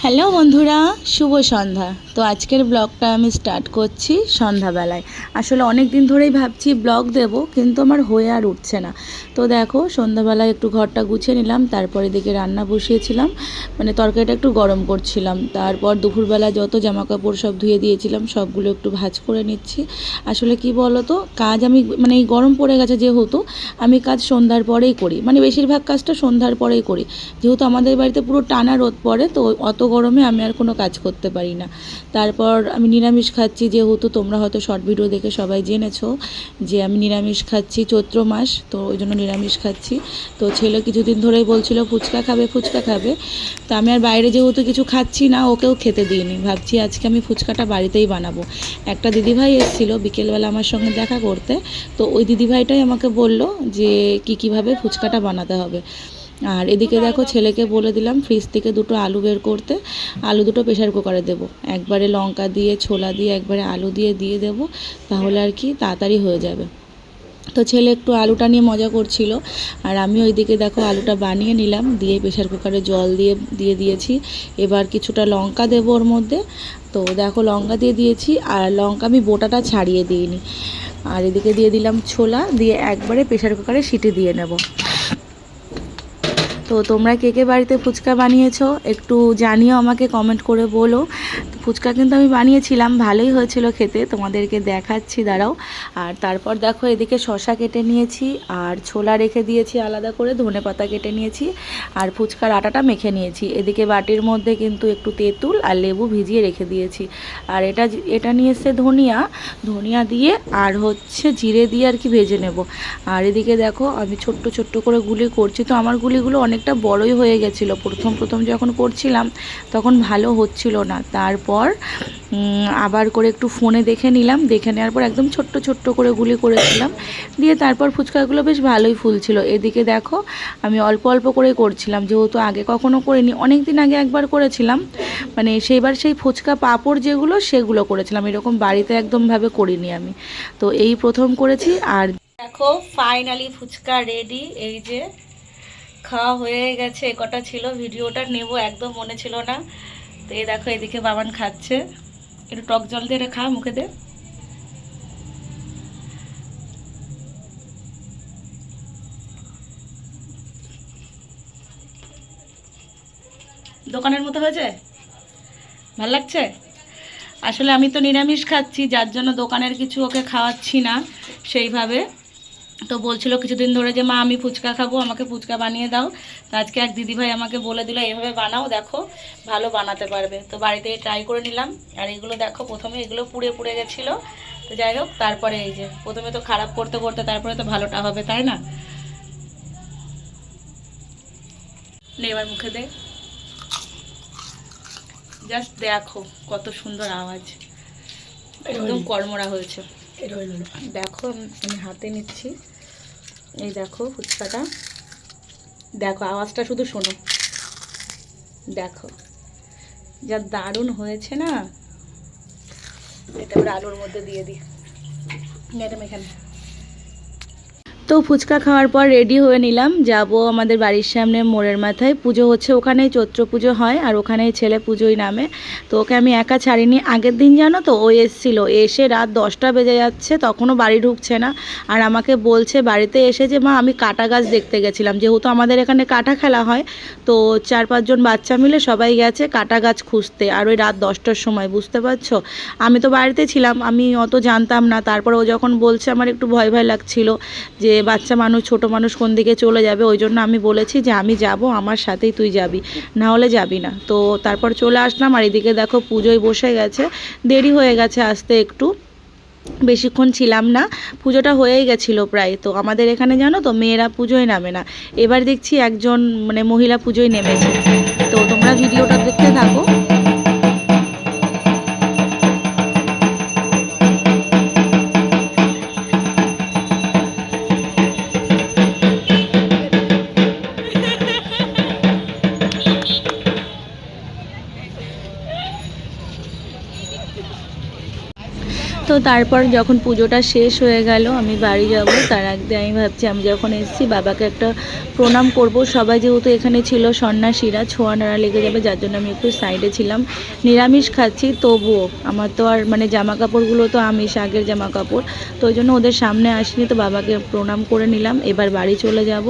Hello বন্ধুরা, শুভ সন্ধ্যা। তো আজকের ব্লগটা আমি স্টার্ট করছি সন্ধ্যাবেলায়। আসলে অনেক দিন ধরেই ভাবছি ব্লগ দেব, কিন্তু আমার হয়ে আর উঠছে না। তো দেখো, সন্ধ্যাবেলায় একটু ঘরটা গুছিয়ে নিলাম, তারপরে দিকে রান্না বসিয়েছিলাম, মানে তরকারিটা একটু গরম করছিলাম। তারপর দুপুরবেলা যত জামাকাপড় সব ধুয়ে দিয়েছিলাম সবগুলো একটু ভাঁজ করে নিচ্ছি। আসলে কি বলো তো, কাজ আমি মানে এই গরম পড়ে গেছে যেহেতু, আমি কাজ সন্ধ্যার পরেই করি, মানে বেশিরভাগ কাজটা সন্ধ্যার পরেই করি, যেহেতু আমাদের বাড়িতে পুরো টানা রোদ পড়ে, তো অত গরমে আমি আর কোনো কাজ করতে পারি না। তারপর আমি নিরামিষ খাচ্ছি, যেহেতু তোমরা হয়তো শর্ট ভিডিও দেখে সবাই জেনেছো যে আমি নিরামিষ খাচ্ছি, চৈত্র মাস তো ওই জন্য নিরামিষ খাচ্ছি। তো ছেলে কিছুদিন ধরেই বলছিল ফুচকা খাবে ফুচকা খাবে, তো আমি আর বাইরে যেহেতু কিছু খাচ্ছি না, ওকেও খেতে দিইনি। ভাবছি আজকে আমি ফুচকাটা বাড়িতেই বানাবো। একটা দিদিভাই এসেছিলো বিকেলবেলা আমার সঙ্গে দেখা করতে, তো ওই দিদিভাইটাই আমাকে বলল যে কীভাবে ফুচকাটা বানাতে হবে। আর এদিকে দেখো, ছেলেকে বলে দিলাম ফ্রিজ থেকে দুটো আলু বের করতে। আলু দুটো প্রেশার কুকারে দেবো, একবারে লঙ্কা দিয়ে ছোলা দিয়ে একবারে আলু দিয়ে দেবো, তাহলে আর কি তাড়াতাড়ি হয়ে যাবে। তো ছেলে একটু আলুটা নিয়ে মজা করছিল, আর আমি ওইদিকে দেখো আলুটা বানিয়ে নিলাম, দিয়ে প্রেশার কুকারে জল দিয়ে দিয়েছি। এবার কিছুটা লঙ্কা দেবো ওর মধ্যে। তো দেখো লঙ্কা দিয়ে দিয়েছি, আর লঙ্কা আমি বোটাটা ছাড়িয়ে দিইনি। আর এদিকে দিয়ে দিলাম ছোলা, দিয়ে একবারে প্রেশার কুকারে সিটি দিয়ে নেব। তো তোমরা কে কে বাড়িতে ফুচকা বানিয়েছো একটু জানিও, আমাকে কমেন্ট করে বলো। ফুচকা কিন্তু আমি বানিয়েছিলাম, ভালোই হয়েছিল খেতে, তোমাদেরকে দেখাচ্ছি দাঁড়াও। আর তারপর দেখো এদিকে শসা কেটে নিয়েছি, আর ছোলা রেখে দিয়েছি আলাদা করে, ধনেপাতা কেটে নিয়েছি, আর ফুচকার আটাটা মেখে নিয়েছি। এদিকে বাটির মধ্যে কিন্তু একটু তেঁতুল আর লেবু ভিজিয়ে রেখে দিয়েছি। আর এটা নিয়ে এসে ধনিয়া দিয়ে আর হচ্ছে জিরে দিয়ে আর কি ভেজে নেব। আর এদিকে দেখো আমি ছোট্ট ছোট্ট করে গুলি করছি, তো আমার গুলিগুলো অনেকটা বড়ই হয়ে গেছিলো। প্রথম যখন করছিলাম তখন ভালো হচ্ছিল না, তারপর আবার করে একটু ফোনে দেখে নিলাম, দেখে নেওয়ার পর একদম ছোট্ট ছোট্ট করে গুলি করেছিলাম, দিয়ে তারপর ফুচকাগুলো বেশ ভালোই ফুলছিল। এদিকে দেখো আমি অল্প অল্প করে করছিলাম, যেহেতু আগে কখনো করিনি, অনেক দিন আগে একবার করেছিলাম, মানে সেই ফুচকা পাঁপড় যেগুলো সেগুলো করেছিলাম, এরকম বাড়িতে একদমভাবে করিনি আমি। তো এই প্রথম করেছি। আর দেখো ফাইনালি ফুচকা রেডি, এই যে খাওয়া হয়ে গেছে। কটা ছিল ভিডিওটা নেব একদম মনে ছিল না। তো এই দেখো এদিকে বাবান খাচ্ছে, একটু টক জল দিয়ে খা, মুখে দে। দোকানের মতো হয়েছে, ভাল লাগছে। আসলে আমি তো নিরামিষ খাচ্ছি, যার জন্য দোকানের কিছু ওকে খাওয়াচ্ছি না সেইভাবে। তো বলছিল কিছুদিন ধরে যে মা আমি ফুচকা খাবো, আমাকে ফুচকা বানিয়ে দাও। তো আজকে এক দিদিভাই আমাকে বলে দিল এইভাবে বানাও, দেখো ভালো বানাতে পারবে। তো বাড়িতে ট্রাই করে নিলাম। আর এগুলো দেখো প্রথমে এগুলো পুড়ে গেছিলো, তো যাই হোক তারপরে এই যে প্রথমে তো খারাপ করতে করতে তারপরে তো ভালোটা হবে, তাই না? নে এবার মুখে দে, জাস্ট দেখো কত সুন্দর আওয়াজ, একদম কড়মড়া হয়েছে। দেখো আমি হাতে নিচ্ছি, এই দেখো ফুচকাটা, দেখো আওয়াজটা শুধু শোনো, দেখো যা দারুণ হয়েছে না। এটা এবার আলুর মধ্যে দিয়ে দিই, ম্যাডাম এখানে। তো ফুচকা খাওয়ার পর রেডি হয়ে নিলাম, যাব আমাদের বাড়ির সামনে মোড়ের মাথায় পুজো হচ্ছে, ওখানেই চৈত্র পুজো হয়, আর ওখানেই ছেলে পুজোই নামে। তো ওকে আমি একা ছাড়িনি, আগের দিন জানো তো ও এসেছিলো, এসে রাত 10টা বেজে যাচ্ছে তখনও বাড়ি ঢুকছে না। আর আমাকে বলছে বাড়িতে এসে যে মা আমি কাঁটা গাছ দেখতে গেছিলাম, যেহেতু আমাদের এখানে কাঁটা খেলা হয়, তো 4-5 জন বাচ্চা মিলে সবাই গেছে কাঁটা গাছ খুঁজতে, আর ওই রাত 10টার সময়, বুঝতে পারছো। আমি তো বাড়িতে ছিলাম, আমি অত জানতাম না। তারপর ও যখন বলছে আমার একটু ভয় লাগছিল যে বাচ্চা মানুষ ছোট মানুষ কোন দিকে চলে যাবে, ওই জন্য আমি বলেছি যে আমি যাব, আমার সাথেই তুই যাবি, না হলে যাবি না। তো তারপর চলে আসলাম। আর এদিকে দেখো পুজোয় বসে গেছে, দেরি হয়ে গেছে আসতে, একটু বেশিক্ষণ ছিলাম না, পুজোটা হয়েই গেছিলো প্রায়। তো আমাদের এখানে জানো তো মেয়েরা পুজোয় নামে না, এবার দেখছি একজন মানে মহিলা পুজোয় নেমেছে। তো তোমরা ভিডিওটা দেখতে থাকো। তো তারপর যখন পুজোটা শেষ হয়ে গেল আমি বাড়ি যাব, তার আগে আমি ভাবছি আমি যখন এসেছি বাবাকে একটা প্রণাম করব। সবাই যেহেতু এখানে ছিল সন্ন্যাসীরা, ছোঁয়া নাড়া লেগে যাবে, যার জন্য আমি একটু সাইডে ছিলাম। নিরামিষ খাচ্ছি, তবুও আমার তো আর মানে জামা কাপড়গুলো তো আমিষ, আগের জামা কাপড়, তো ওই জন্য ওদের সামনে আসিনি। তো বাবাকে প্রণাম করে নিলাম, এবার বাড়ি চলে যাব।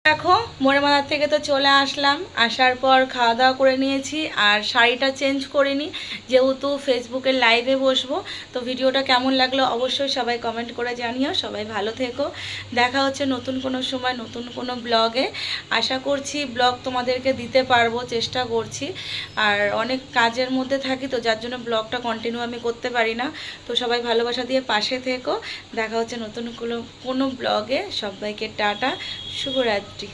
দেখো মোড়ে মাথার থেকে তো চলে আসলাম, আসার পর খাওয়া দাওয়া করে নিয়েছি, আর শাড়িটা চেঞ্জ করে নিই যেহেতু ফেসবুকের লাইভে বসবো। তো ভিডিওটা কেমন লাগলো অবশ্যই সবাই কমেন্ট করে জানিও। সবাই ভালো থেকো, দেখা হচ্ছে নতুন কোনো সময় নতুন কোনো ব্লগে। আশা করছি ব্লগ তোমাদেরকে দিতে পারবো, চেষ্টা করছি। আর অনেক কাজের মধ্যে থাকি, তো যার জন্য ব্লগটা কন্টিনিউ আমি করতে পারি না। তো সবাই ভালোবাসা দিয়ে পাশে থেকো, দেখা হচ্ছে নতুন কোনো ব্লগে। সবাইকে টাটা, শুভরাত্রি।